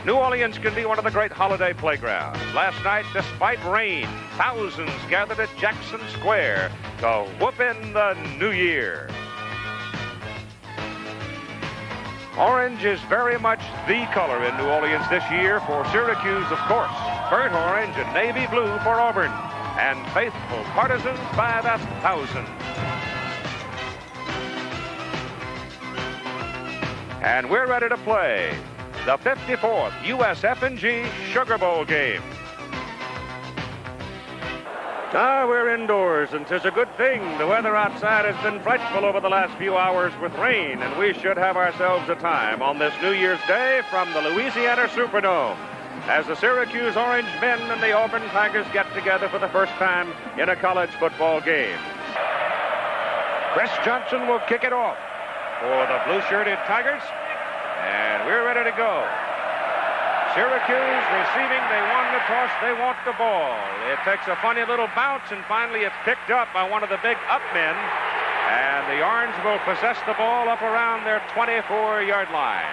New Orleans can be one of the great holiday playgrounds. Last night, despite rain, thousands gathered at Jackson Square to whoop in the new year. Orange is very much the color in New Orleans this year for Syracuse, of course. Burnt orange and navy blue for Auburn. And faithful partisans by the thousands. And we're ready to play the 54th USF&G Sugar Bowl game. We're indoors, and 'tis a good thing. The weather outside has been frightful over the last few hours with rain, and we should have ourselves a time on this New Year's Day from the Louisiana Superdome as the Syracuse Orangemen and the Auburn Tigers get together for the first time in a college football game. Chris Johnson will kick it off for the blue-shirted Tigers. And we're ready to go. Syracuse receiving. They won the toss. They want the ball. It takes a funny little bounce, and finally it's picked up by one of the big up men. And the Orange will possess the ball up around their 24-yard line.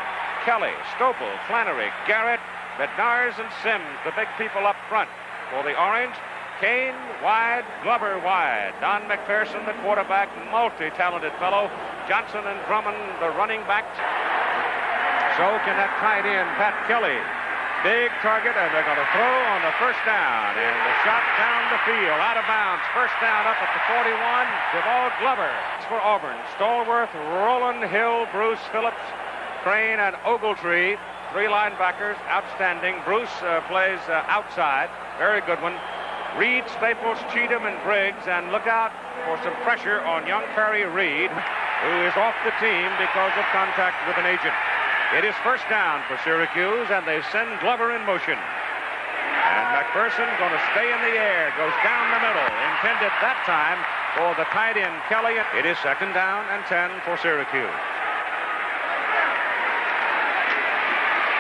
Kelly, Stopel, Flannery, Garrett, Bednarz, and Sims, the big people up front. For the Orange, Kane wide, Glover wide. Don McPherson, the quarterback, multi-talented fellow. Johnson and Drummond, the running backs. So can that tight end, Pat Kelly. Big target, and they're going to throw on the first down. And the shot down the field, out of bounds. First down up at the 41. Devall Glover. It's for Auburn. Stallworth, Roland Hill, Bruce Phillips, Crane, and Ogletree. Three linebackers, outstanding. Bruce plays outside. Very good one. Reed, Staples, Cheatham, and Briggs. And look out for some pressure on young Perry Reed, who is off the team because of contact with an agent. It is first down for Syracuse, and they send Glover in motion. And McPherson going to stay in the air, goes down the middle, intended that time for the tight end Kelly. It is second down and 10 for Syracuse.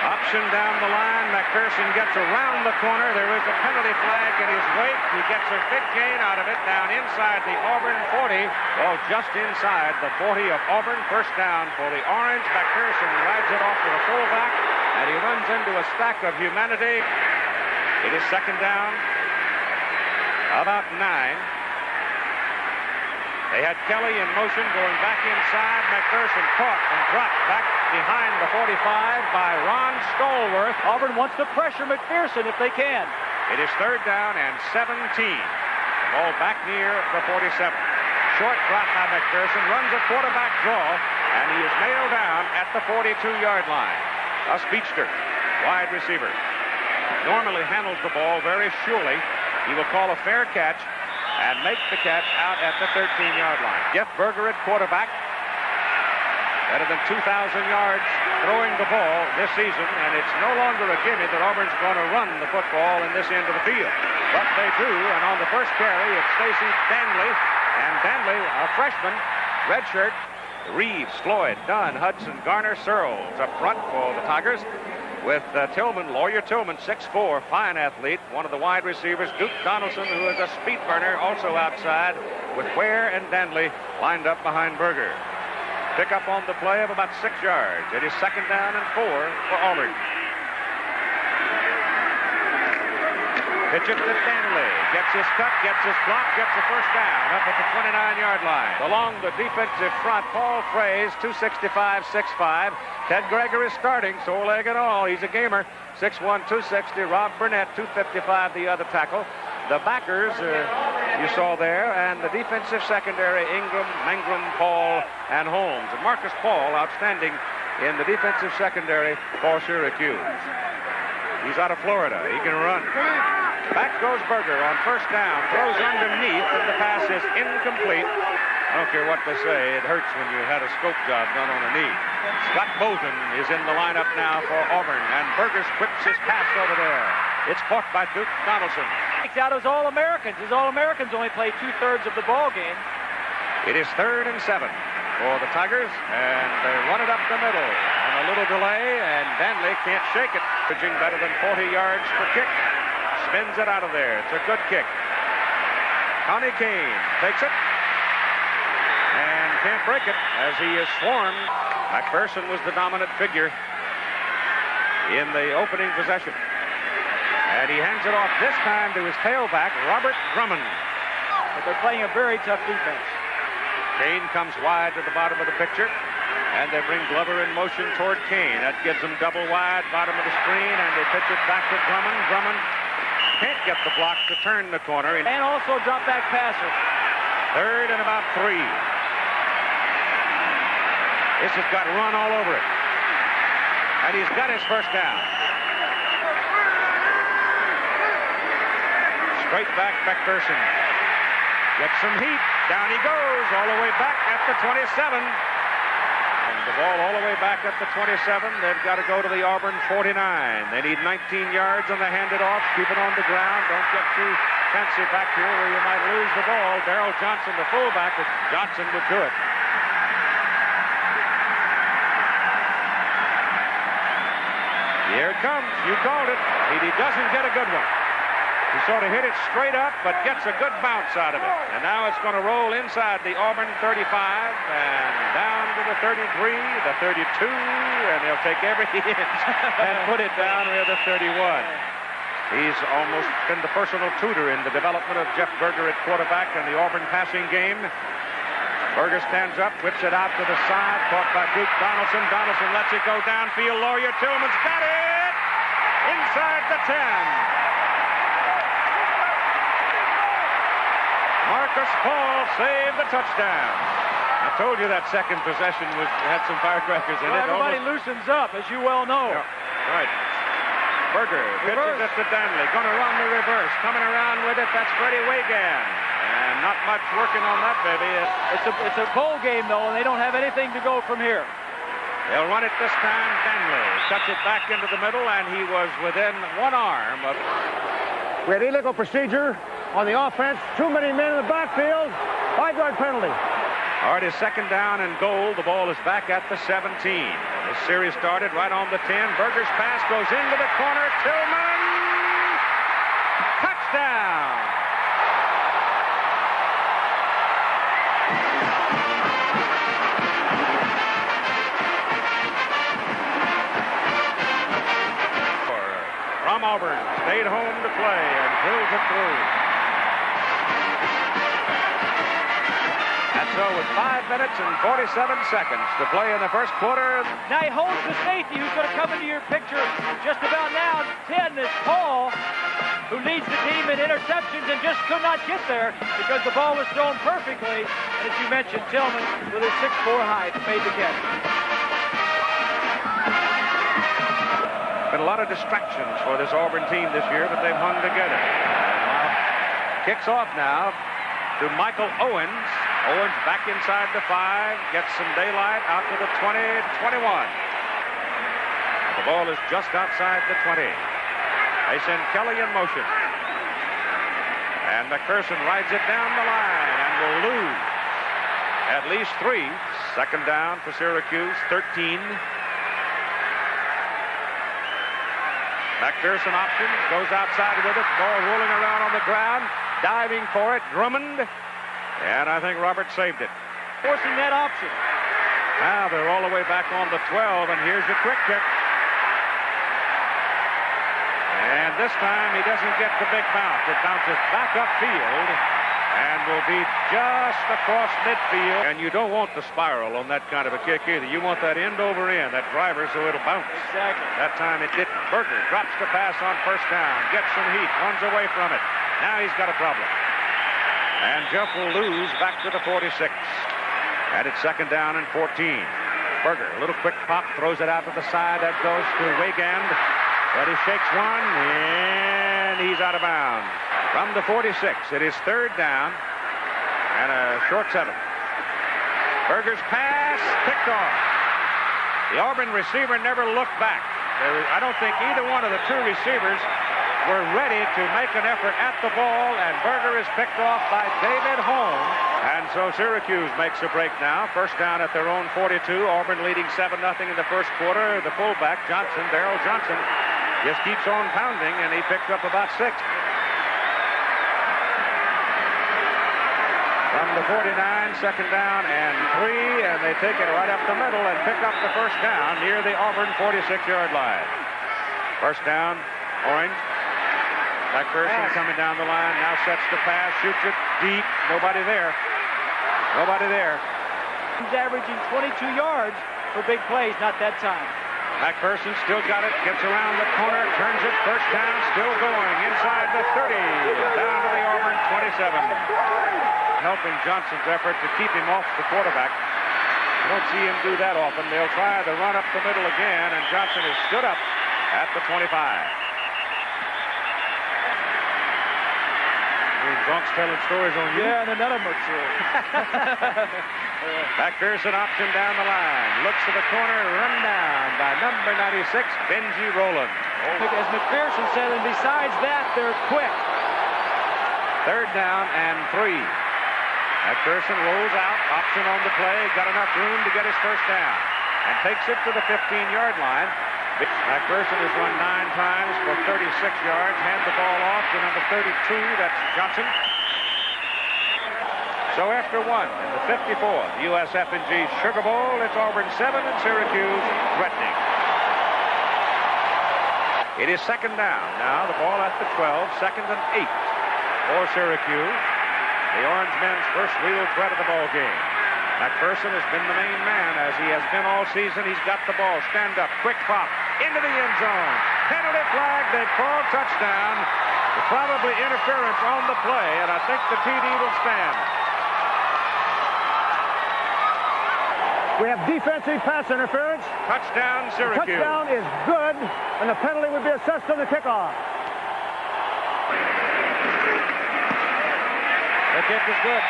Option down the line. McPherson gets around the corner. There is a penalty flag in his wake. He gets a big gain out of it down inside the Auburn 40. Well, just inside the 40 of Auburn. First down for the Orange. McPherson rides it off to the fullback, and he runs into a stack of humanity. It is second down, about 9. They had Kelly in motion going back inside. McPherson caught and dropped back behind the 45 by Ron Stallworth. Auburn wants to pressure McPherson if they can. It is third down and 17. The ball back near the 47. Short drop by McPherson, runs a quarterback draw, and he is nailed down at the 42-yard line. A speedster, wide receiver. Normally handles the ball very surely. He will call a fair catch and make the catch out at the 13-yard line. Jeff Berger at quarterback. Better than 2,000 yards throwing the ball this season, and it's no longer a gimme that Auburn's going to run the football in this end of the field. But they do, and on the first carry, it's Stacy Danley, and Danley, a freshman, redshirt, Reeves, Floyd, Dunn, Hudson, Garner, Searles up front for the Tigers. With Tillman, Lawyer Tillman, 6'4", fine athlete, one of the wide receivers. Duke Donaldson, who is a speed burner, also outside, with Ware and Danley lined up behind Berger. Pick up on the play of about 6 yards. It is second down and 4 for Auburn. Pitch it to Danley. Gets his cut, gets his block, gets the first down up at the 29-yard line. Along the defensive front, Paul Fraze, 265, 6'5". Ted Gregory starting, sore leg and all. He's a gamer. 6'1", 260. Rob Burnett, 255, the other tackle. The backers you saw there, and the defensive secondary, Ingram, Mangrum, Paul, and Holmes. And Marcus Paul, outstanding in the defensive secondary for Syracuse. He's out of Florida. He can run. Back goes Berger on first down. Throws underneath, and the pass is incomplete. I don't care what they say. It hurts when you had a scope job done on a knee. Scott Bolton is in the lineup now for Auburn, and Berger whips his pass over there. It's caught by Duke Donaldson. Takes out his All-Americans. His All-Americans only play 2/3 of the ball game. It is 3rd and 7 for the Tigers, and they run it up the middle. On a little delay, and Danley can't shake it. Pitching better than 40 yards per kick. Spins it out of there. It's a good kick. Connie Kane takes it and can't break it as he is swarmed. McPherson was the dominant figure. in the opening possession. And he hands it off this time to his tailback, Robert Drummond. But they're playing a very tough defense. Kane comes wide to the bottom of the picture. And they bring Glover in motion toward Kane. That gives him double wide, bottom of the screen, and they pitch it back to Drummond. Drummond can't get the block to turn the corner. And also drop back passer. 3rd and about 3. This has got run all over it. And he's got his first down. Straight back, McPherson. Gets some heat. Down he goes, all the way back at the 27. And the ball all the way back at the 27. They've got to go to the Auburn 49. They need 19 yards on the handed off. Keep it on the ground. Don't get too fancy back here where you might lose the ball. Darrell Johnson, the fullback, but Johnson would do it. Here it comes. You called it. He doesn't get a good one. He sort of hit it straight up, but gets a good bounce out of it. And now it's going to roll inside the Auburn 35 and down to the 33, the 32, and they'll take every inch and put it down near the 31. He's almost been the personal tutor in the development of Jeff Berger at quarterback in the Auburn passing game. Berger stands up, whips it out to the side, caught by Duke Donaldson. Donaldson lets it go downfield. Lawyer Tillman's got it inside the 10. Marcus Paul saved the touchdown. I told you that second possession had some firecrackers in it. Everybody loosens up, as you well know. Yeah, right. Berger pitches it to Danley. Going to run the reverse. Coming around with it, that's Freddie Wagan. And not much working on that, baby. It's a bowl game, though, and they don't have anything to go from here. They'll run it this time. Danley cuts it back into the middle, and he was within one arm of... We had illegal procedure on the offense. Too many men in the backfield. 5-yard penalty. All right, his second down and goal. The ball is back at the 17. The series started right on the 10. Berger's pass goes into the corner. Tillman! Touchdown! From Auburn, stayed home to play and drills it through. And so with 5 minutes and 47 seconds to play in the first quarter. Now he holds the safety who's going to come into your picture just about now. 10 is Paul, who leads the team in interceptions and just could not get there because the ball was thrown perfectly. And as you mentioned, Tillman, with his 6'4" height, made the catch. Been a lot of distractions for this Auburn team this year, but they've hung together. Kicks off now to Michael Owens. Owens back inside the 5, gets some daylight out to the 20, 21. The ball is just outside the 20. They send Kelly in motion. And McPherson rides it down the line and will lose at least 3. Second down for Syracuse, 13. McPherson option, goes outside with it, ball rolling around on the ground, diving for it, Drummond, and I think Robert saved it. Forcing that option. Now they're all the way back on the 12, and here's your quick kick. And this time he doesn't get the big bounce. It bounces back upfield and will be just across midfield. And you don't want the spiral on that kind of a kick either. You want that end over end, that driver, so it'll bounce. Exactly. That time it didn't. Berger drops the pass on first down, gets some heat, runs away from it. Now he's got a problem. And Jeff will lose back to the 46. And it's second down and 14. Berger, a little quick pop, throws it out to the side. That goes to Wigand. But he shakes one, and he's out of bounds. From the 46, it is third down and a short 7. Berger's pass picked off. The Auburn receiver never looked back. I don't think either one of the two receivers were ready to make an effort at the ball, and Berger is picked off by David Holmes. And so Syracuse makes a break now. First down at their own 42. Auburn leading 7-0 in the first quarter. The fullback, Johnson, Darrell Johnson, just keeps on pounding, and he picked up about 6. From the 49, second down and 3, and they take it right up the middle and pick up the first down near the Auburn 46-yard line. First down, Orange. McPherson coming down the line, now sets the pass, shoots it deep. Nobody there. Nobody there. He's averaging 22 yards for big plays, not that time. McPherson still got it, gets around the corner, turns it, first down, still going, inside the 30, down to the Auburn 27. Helping Johnson's effort to keep him off the quarterback. You don't see him do that often. They'll try to run up the middle again, and Johnson has stood up at the 25. Gronk's telling stories on you. Yeah, and none of them are true. McPherson option down the line. Looks to the corner, run down by number 96, Benji Rowland. As McPherson said, and besides that, they're quick. Third down and 3. McPherson rolls out, option on the play, got enough room to get his first down, and takes it to the 15-yard line. McPherson has run 9 times for 36 yards. Hand the ball off to number 32. That's Johnson. So after 1 in the 54th USF&G Sugar Bowl, it's Auburn 7 and Syracuse threatening. It is second down. Now the ball at the 12, second and 8 for Syracuse. The Orangemen's first real threat of the ball game. McPherson has been the main man, as he has been all season. He's got the ball. Stand up. Quick pop. Into the end zone. Penalty flag. They've called touchdown. Probably interference on the play, and I think the TD will stand. We have defensive pass interference. Touchdown, Syracuse. Touchdown is good, and the penalty would be assessed on the kickoff. The kick is good.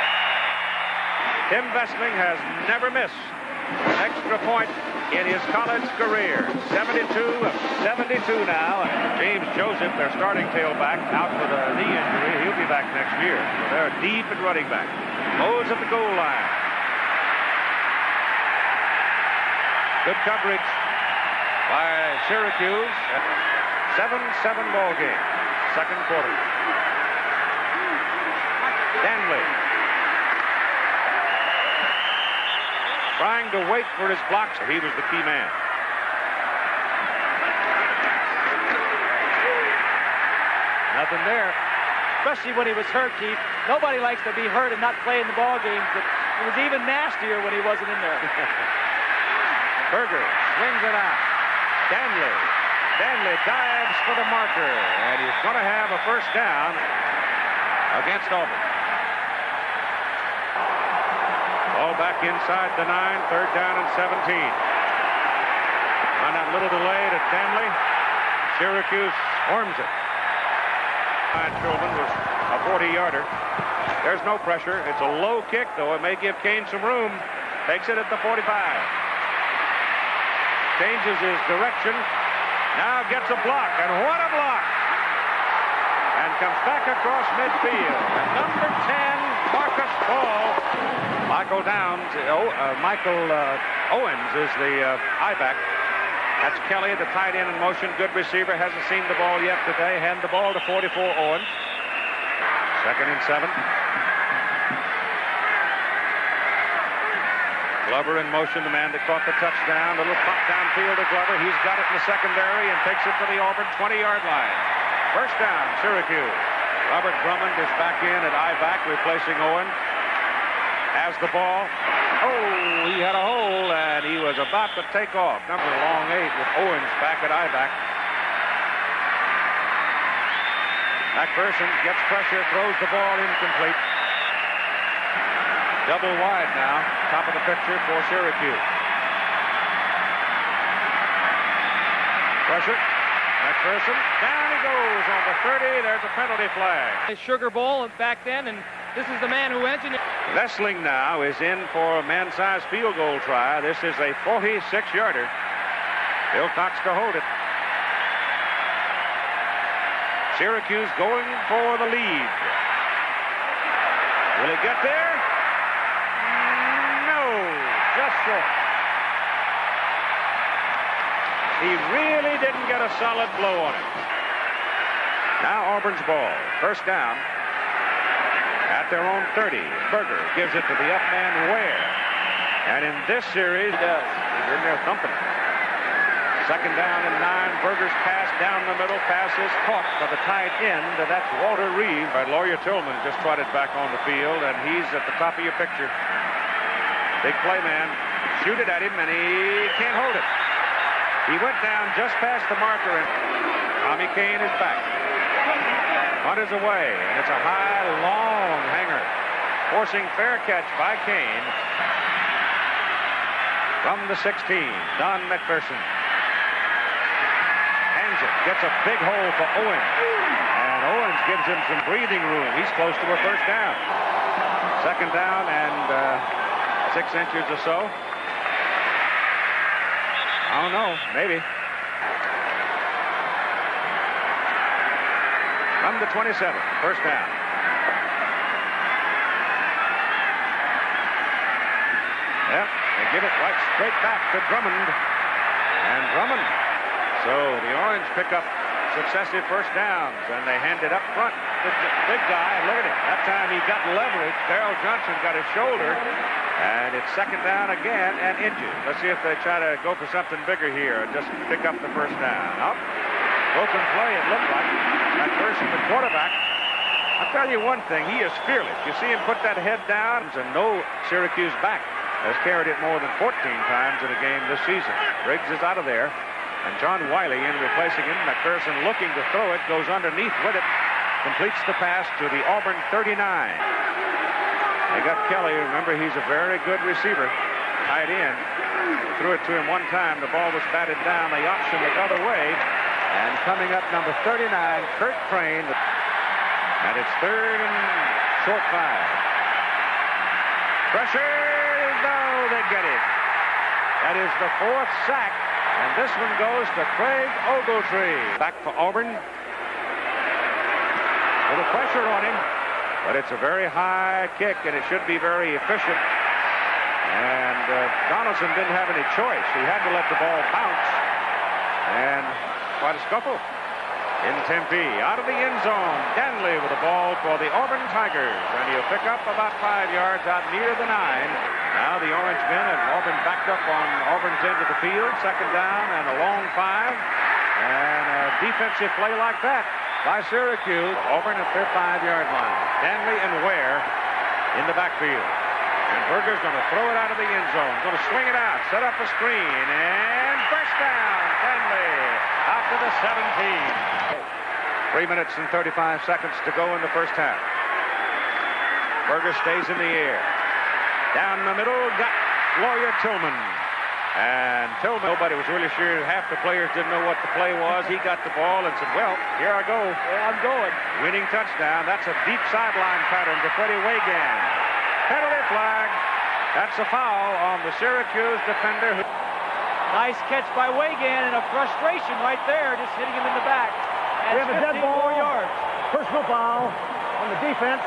Tim Vestling has never missed an extra point in his college career. 72 of 72 now. James Joseph, their starting tailback, out with a knee injury. He'll be back next year. So they're deep at running back. Mows at the goal line. Good coverage by Syracuse. 7-7 ball game. Second quarter. Danley. Trying to wait for his blocks. He was the key man. Nothing there. Especially when he was hurt, Keith. Nobody likes to be hurt and not play in the ball games, but it was even nastier when he wasn't in there. Berger swings it out. Danley dives for the marker, and he's going to have a first down against Auburn. Ball back inside the 9, third down and 17. On that little delay to Danley, Syracuse swarms it. Children was a 40-yarder. There's no pressure. It's a low kick, though. It may give Kane some room. Takes it at the 45. Changes his direction. Now gets a block, and what a block! And comes back across midfield. And number 10, Marcus Ball. Michael Owens is the I-back. That's Kelly, the tight end in motion. Good receiver. Hasn't seen the ball yet today. Hand the ball to 44 Owens. Second and 7. Glover in motion, the man that caught the touchdown. A little pop downfield to Glover. He's got it in the secondary and takes it to the Auburn 20-yard line. First down, Syracuse. Robert Drummond is back in at I-back, replacing Owens. Has the ball. Oh, he had a hole, and he was about to take off. Number long 8 with Owens back at I-back. McPherson gets pressure, throws the ball incomplete. Double wide now, top of the picture for Syracuse. Pressure. McPherson, down he goes on the 30. There's a penalty flag. A Sugar Bowl back then, and this is the man who engineered. Vestling now is in for a man-sized field goal try. This is a 46-yarder. Bill Cox to hold it. Syracuse going for the lead. Will he get there? No, just short. He really didn't get a solid blow on it. Now Auburn's ball. First down. At their own 30. Berger gives it to the up man Ware. And in this series, he's in there thumping. Second down and 9. Berger's pass down the middle. Pass is caught by the tight end. That's Walter Reed. Lawyer Tillman just trotted back on the field, and he's at the top of your picture. Big play man. Shoot it at him, and he can't hold it. He went down just past the marker, and Tommy Kane is back. Punt is away, and it's a high, long hanger. Forcing fair catch by Kane. From the 16, Don McPherson. Hands it, gets a big hole for Owens. And Owens gives him some breathing room. He's close to a first down. Second down and 6 inches or so. I don't know, maybe. From the 27, first down. Yep, they give it right straight back to Drummond. And Drummond. So the Orange pick up successive first downs, and they hand it up front. The big guy, look at it. That time he got leverage. Darrell Johnson got his shoulder. And it's second down again and inches. Let's see if they try to go for something bigger here and just pick up the first down. Up. Broken play, it looked like. McPherson, the quarterback. I'll tell you one thing. He is fearless. You see him put that head down, and no Syracuse back has carried it more than 14 times in a game this season. Riggs is out of there. And John Wiley in replacing him. McPherson looking to throw it. Goes underneath with it. Completes the pass to the Auburn 39. They got Kelly. Remember, he's a very good receiver. Tight end. Threw it to him one time. The ball was batted down. They optioned the other way. And coming up, number 39, Kurt Crane. And it's third and short 5. Pressure. No, they get it. That is the 4th sack. And this one goes to Craig Ogletree. Back for Auburn. A little pressure on him. But it's a very high kick, and it should be very efficient. And Donaldson didn't have any choice. He had to let the ball bounce. And quite a scuffle in Tempe. Out of the end zone, Danley with the ball for the Auburn Tigers. And he'll pick up about 5 yards out near the 9. Now the Orangemen and Auburn backed up on Auburn's end of the field. Second down and a long 5. And a defensive play like that by Syracuse. Auburn at their 5-yard line. Danley and Ware in the backfield. And Berger's going to throw it out of the end zone. Going to swing it out, set up a screen, and first down. Danley out to the 17. 3 minutes and 35 seconds to go in the first half. Berger stays in the air. Down the middle, got Lawyer Tillman. And Tillman, nobody was really sure. Half the players didn't know what the play was. He got the ball and said, well, here I go. Yeah, I'm going. Winning touchdown. That's a deep sideline pattern to Freddie Wagan. Penalty flag. That's a foul on the Syracuse defender. Nice catch by Wagan and a frustration right there, just hitting him in the back. We have a dead ball. 54 yards. Personal foul on the defense.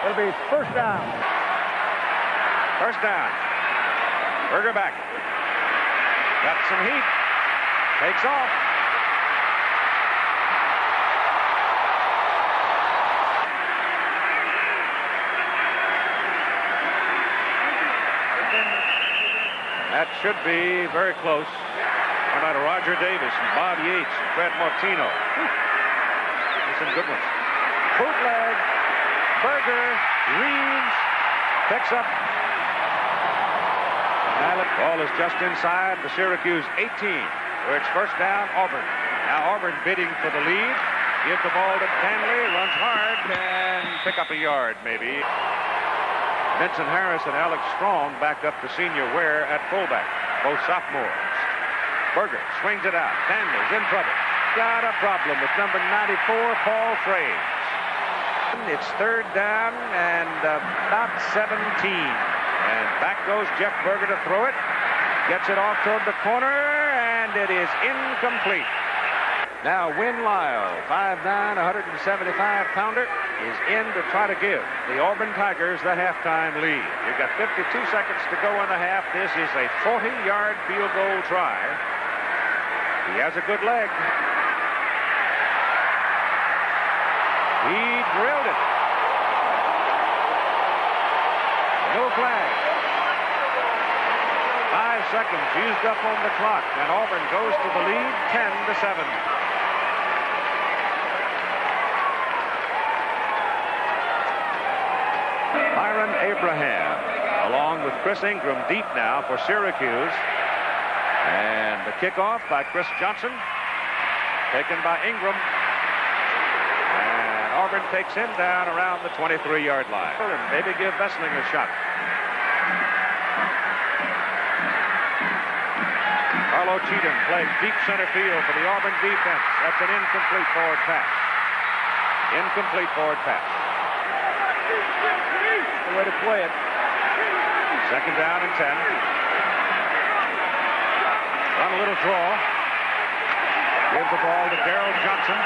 It'll be first down. First down. Berger back. Got some heat. Takes off. That should be very close. How about Roger Davis and Bob Yates and Fred Martino? Some good ones. Bootleg. Berger. Reeves. Picks up. Ball is just inside the Syracuse 18, where it's first down, Auburn. Now Auburn bidding for the lead. Give the ball to Danley, runs hard, and pick up a yard, maybe. Vincent Harris and Alex Strong back up to senior Ware at fullback, both sophomores. Berger swings it out. Danley's in trouble. Got a problem with number 94, Paul Fraze. It's third down and about 17. And back goes Jeff Berger to throw it. Gets it off toward the corner, and it is incomplete. Now Win Lyle, 5'9", 175-pounder, is in to try to give the Auburn Tigers the halftime lead. You've got 52 seconds to go in the half. This is a 40-yard field goal try. He has a good leg. He drilled it. No flag. 5 seconds used up on the clock, and Auburn goes to the lead 10-7. Byron Abraham, along with Chris Ingram, deep now for Syracuse. And the kickoff by Chris Johnson, taken by Ingram. And Auburn takes him down around the 23-yard line. And maybe give Vesling a shot. Carlo Cheatham playing deep center field for the Auburn defense. That's an incomplete forward pass. Incomplete forward pass. The way to play it. Second down and 10. Run a little draw. Gives the ball to Darrell Johnson.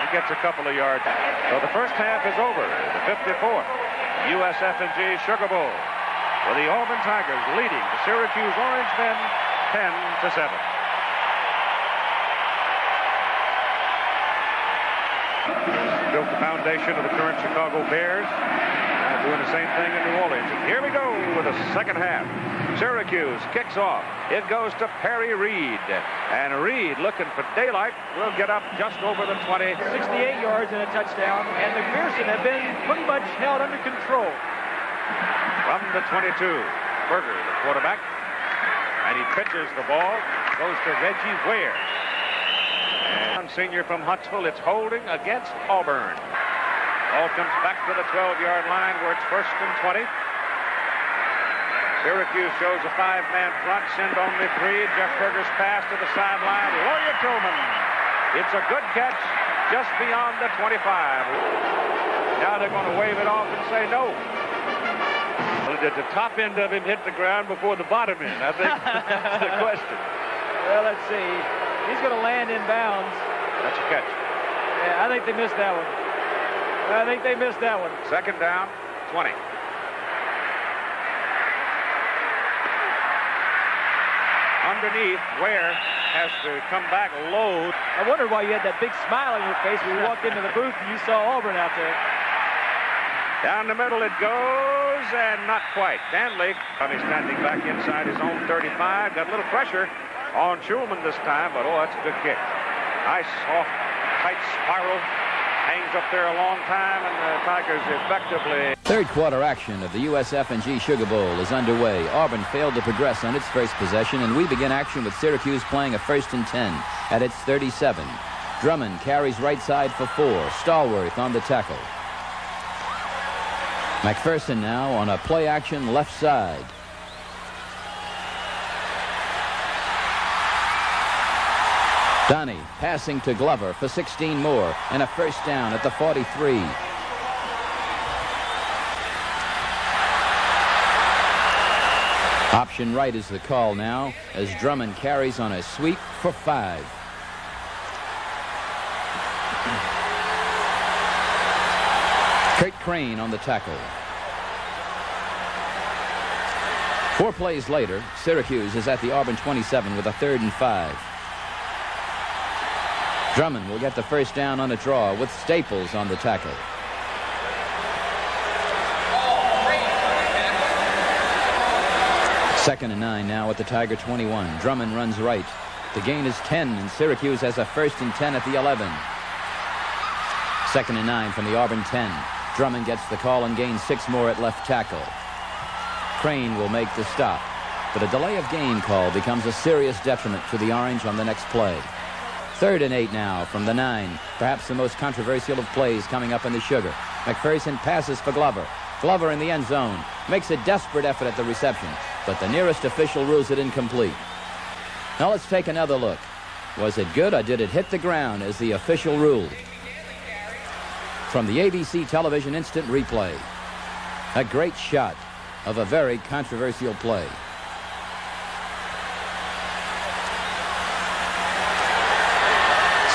He gets a couple of yards. So the first half is over. The 54th USF&G Sugar Bowl, with the Auburn Tigers leading the Syracuse Orangemen 10-7. Built the foundation of the current Chicago Bears. Doing the same thing in New Orleans. And here we go with the second half. Syracuse kicks off. It goes to Perry Reed. And Reed, looking for daylight, will get up just over the 20. 68 yards and a touchdown. And McPherson have been pretty much held under control. From the 22, Berger, the quarterback. And he pitches the ball. Goes to Reggie Ware. And senior from Huntsville, it's holding against Auburn. Ball comes back to the 12-yard line where it's 1st and 20. Syracuse shows a 5-man front, send only 3. Jeff Berger's pass to the sideline. Lawyer Tillman. It's a good catch just beyond the 25. Now they're going to wave it off and say no. Well, did the top end of him hit the ground before the bottom end? I think that's the question. Well, let's see. He's going to land in bounds. That's a catch. Yeah, I think they missed that one. I think they missed that one. Second down, 20. Underneath, Ware has to come back low. I wondered why you had that big smile on your face when you walked into the booth and you saw Auburn out there. Down the middle it goes, and not quite. Danley, he's standing back inside his own 35. Got a little pressure on Schulman this time, but oh, that's a good kick. Nice, soft, tight spiral. Hangs up there a long time, and the Tigers effectively. Third quarter action of the USF&G Sugar Bowl is underway. Auburn failed to progress on its first possession, and we begin action with Syracuse playing a 1st and 10 at its 37. Drummond carries right side for 4. Stallworth on the tackle. McPherson now on a play action left side. Donnie passing to Glover for 16 more and a 1st down at the 43. Option right is the call now as Drummond carries on a sweep for 5. Kurt Crane on the tackle. 4 plays later, Syracuse is at the Auburn 27 with a 3rd and 5. Drummond will get the 1st down on a draw with Staples on the tackle. Second and 9 now at the Tiger 21. Drummond runs right. The gain is 10, and Syracuse has a 1st and 10 at the 11. Second and 9 from the Auburn 10. Drummond gets the call and gains 6 more at left tackle. Crane will make the stop, but a delay of game call becomes a serious detriment to the Orange on the next play. 3rd and 8 now from the 9. Perhaps the most controversial of plays coming up in the Sugar. McPherson passes for Glover. Glover in the end zone. Makes a desperate effort at the reception, but the nearest official rules it incomplete. Now let's take another look. Was it good or did it hit the ground as the official ruled? From the ABC television instant replay. A great shot of a very controversial play.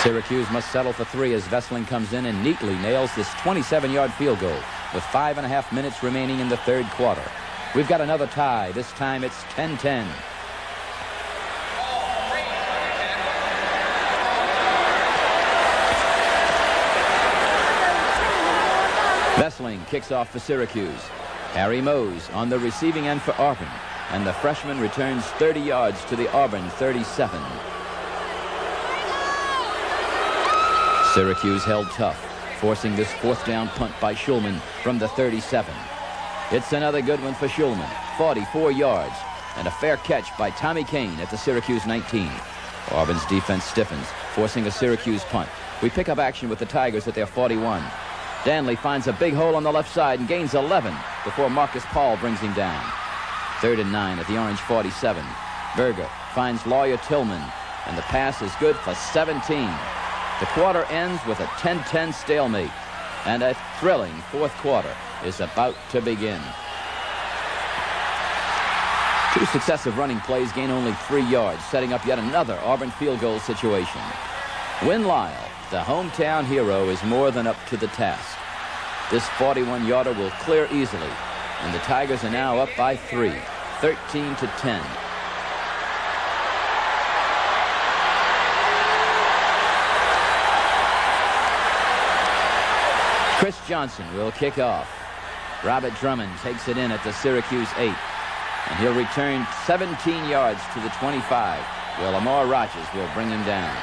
Syracuse must settle for 3 as Vesling comes in and neatly nails this 27-yard field goal with 5.5 minutes remaining in the 3rd quarter. We've got another tie. This time it's 10-10. Vesling kicks off for Syracuse. Harry Mose on the receiving end for Auburn. and the freshman returns 30 yards to the Auburn 37. Syracuse held tough, forcing this fourth down punt by Schulman from the 37. It's another good one for Schulman, 44 yards, and a fair catch by Tommy Kane at the Syracuse 19. Auburn's defense stiffens, forcing a Syracuse punt. We pick up action with the Tigers at their 41. Danley finds a big hole on the left side and gains 11 before Marcus Paul brings him down. 3rd and 9 at the Orange 47. Berger finds Lawyer Tillman, and the pass is good for 17. The quarter ends with a 10-10 stalemate, and a thrilling fourth quarter is about to begin. Two successive running plays gain only 3 yards, setting up yet another Auburn field goal situation. Win Lyle, the hometown hero, is more than up to the task. This 41-yarder will clear easily, and the Tigers are now up by 3, 13-10. Chris Johnson will kick off. Robert Drummond takes it in at the Syracuse 8, and he'll return 17 yards to the 25, where Lamar Rogers will bring him down.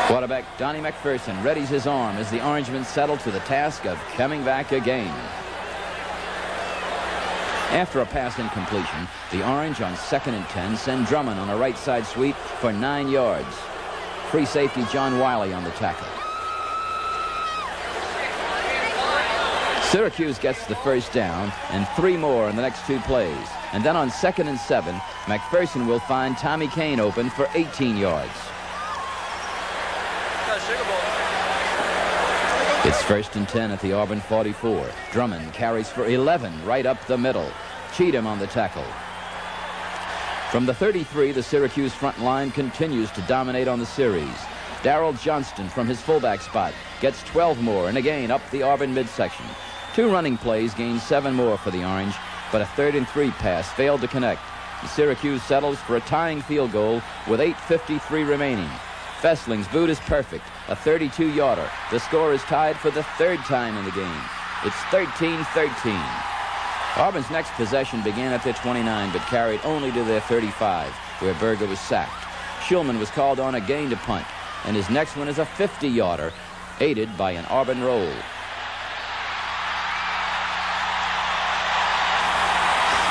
Quarterback Donnie McPherson readies his arm as the Orangemen settle to the task of coming back again. After a pass incompletion, the Orange on 2nd and 10 send Drummond on a right side sweep for 9 yards. Free safety John Wiley on the tackle. Syracuse gets the first down and 3 more in the next 2 plays. And then on 2nd and 7, McPherson will find Tommy Kane open for 18 yards. It's 1st and 10 at the Auburn 44. Drummond carries for 11 right up the middle. Cheatham on the tackle. From the 33, the Syracuse front line continues to dominate on the series. Darrell Johnston from his fullback spot gets 12 more and again up the Auburn midsection. 2 running plays gain 7 more for the Orange, but a 3rd and 3 pass failed to connect. Syracuse settles for a tying field goal with 8:53 remaining. Fessling's boot is perfect, a 32-yarder. The score is tied for the 3rd time in the game. It's 13-13. Auburn's next possession began at their 29, but carried only to their 35, where Berger was sacked. Schulman was called on again to punt, and his next one is a 50-yarder, aided by an Auburn roll.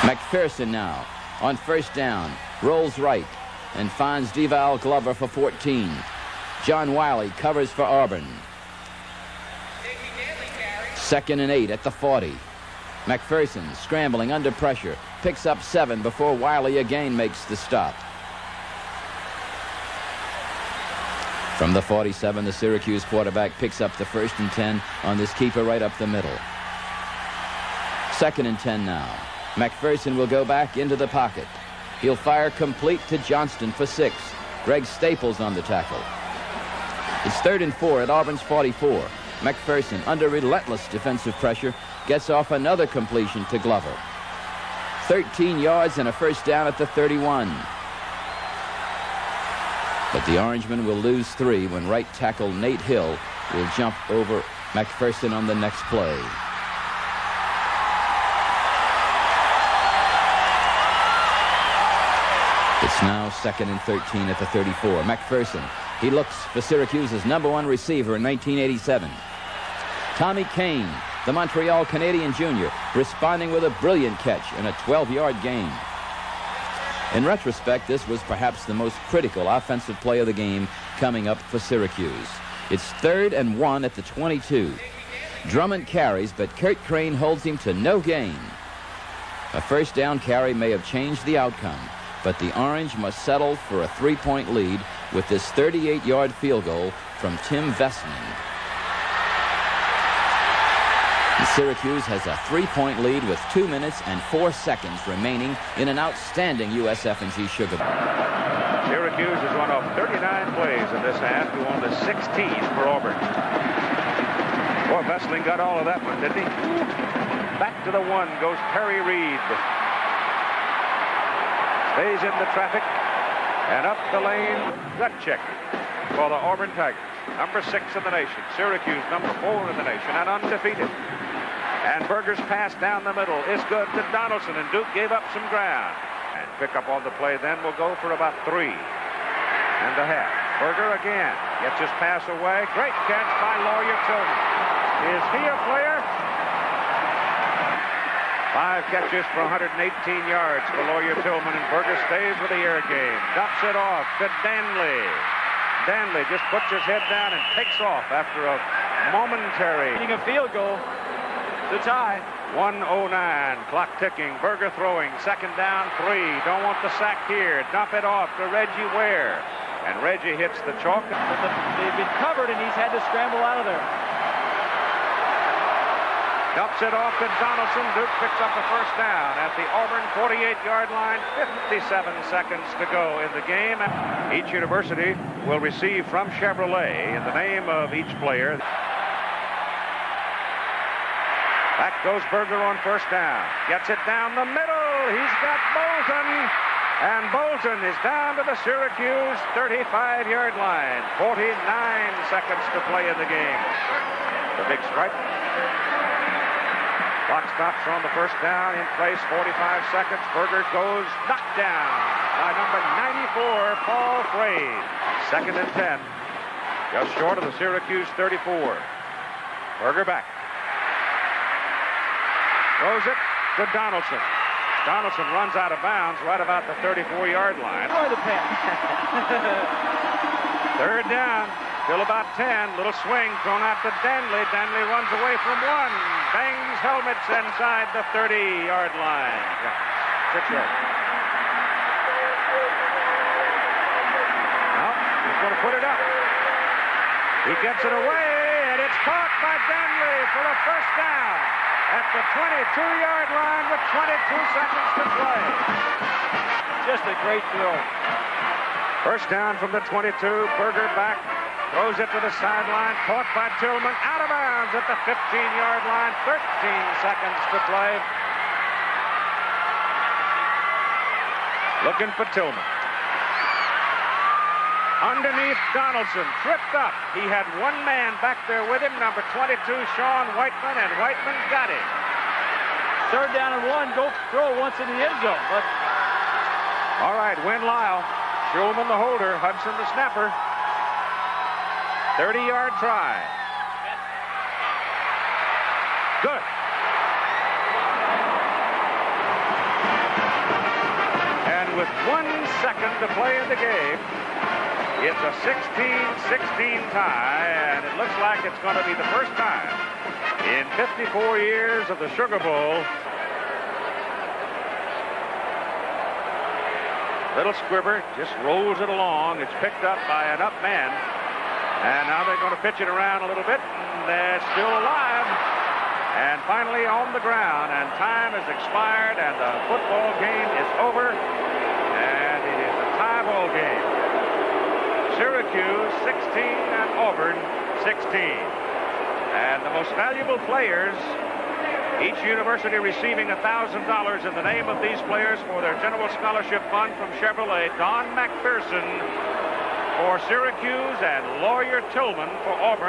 McPherson now, on 1st down, rolls right, and finds Deval Glover for 14. John Wiley covers for Auburn. 2nd and 8 at the 40. McPherson, scrambling under pressure, picks up 7 before Wiley again makes the stop. From the 47, the Syracuse quarterback picks up the 1st and 10 on this keeper right up the middle. 2nd and 10 now. McPherson will go back into the pocket. He'll fire complete to Johnston for 6. Greg Staples on the tackle. It's 3rd and 4 at Auburn's 44. McPherson, under relentless defensive pressure, gets off another completion to Glover. 13 yards and a 1st down at the 31. But the Orangemen will lose 3 when right tackle Nate Hill will jump over McPherson on the next play. It's now 2nd and 13 at the 34. McPherson, he looks for Syracuse's #1 receiver in 1987. Tommy Kane, the Montreal Canadian junior, responding with a brilliant catch and a 12-yard gain. In retrospect, this was perhaps the most critical offensive play of the game coming up for Syracuse. It's 3rd and 1 at the 22. Drummond carries, but Kurt Crane holds him to no gain. A 1st down carry may have changed the outcome, but the Orange must settle for a 3-point lead with this 38-yard field goal from Tim Vesman. Syracuse has a 3-point lead with 2 minutes and 4 seconds remaining in an outstanding USF&G Sugar Bowl. Syracuse is one of 39 plays in this half to only 16 for Auburn. Boy, Vesling got all of that one, didn't he? Back to the 1 goes Perry Reed. Stays in the traffic and up the lane. Gut check for the Auburn Tigers. number 6 in the nation. Syracuse, number 4 in the nation, and undefeated. And Berger's pass down the middle is good to Donaldson, and Duke gave up some ground. And pick up on the play then will go for about 3.5. Berger again gets his pass away. Great catch by Lawyer Tillman. Is he a player? 5 catches for 118 yards for Lawyer Tillman, and Berger stays with the air game. Dumps it off to Danley. Danley just puts his head down and takes off after a momentary. Getting a field goal to tie. 1:09, clock ticking. Berger throwing, 2nd down, 3. Don't want the sack here. Dump it off to Reggie Ware. And Reggie hits the chalk. They've been covered, and he's had to scramble out of there. Dumps it off to Donaldson. Duke picks up a 1st down at the Auburn 48-yard line. 57 seconds to go in the game. Each university will receive from Chevrolet in the name of each player. Back goes Berger on 1st down. Gets it down the middle. He's got Bolton. And Bolton is down to the Syracuse 35-yard line. 49 seconds to play in the game. The big strike. Clock stops on the 1st down. In place, 45 seconds. Berger goes knocked down by number 94, Paul Frade. 2nd and 10. Just short of the Syracuse 34. Berger back. Throws it to Donaldson. Donaldson runs out of bounds right about the 34-yard line. Or the pass. 3rd down. Still about 10. Little swing thrown out to Danley. Danley runs away from 1. Bangs helmets inside the 30-yard line. 6 yards. Now, he's going to put it up. He gets it away, and it's caught by Danley for a 1st down at the 22-yard line with 22 seconds to play. Just a great throw. 1st down from the 22. Berger back. Throws it to the sideline. Caught by Tillman. Out of bounds at the 15-yard line. 13 seconds to play. Looking for Tillman. Underneath Donaldson. Tripped up. He had 1 man back there with him. Number 22, Sean Whiteman. And Whiteman got him. 3rd down and 1. Go throw once in the end zone. But all right, Win Lyle. Shulman the holder. Hudson the snapper. 30-yard try. Good. And with 1 second to play in the game, it's a 16-16 tie, and it looks like it's going to be the first time in 54 years of the Sugar Bowl. Little Squibber just rolls it along. It's picked up by an up man. And now they're going to pitch it around a little bit. And they're still alive. And finally on the ground. And time has expired. And the football game is over. And it is a tie ball game. Syracuse 16 and Auburn 16. And the most valuable players, each university receiving $1,000 in the name of these players for their general scholarship fund from Chevrolet. Don McPherson for Syracuse and Lawyer Tillman for Auburn.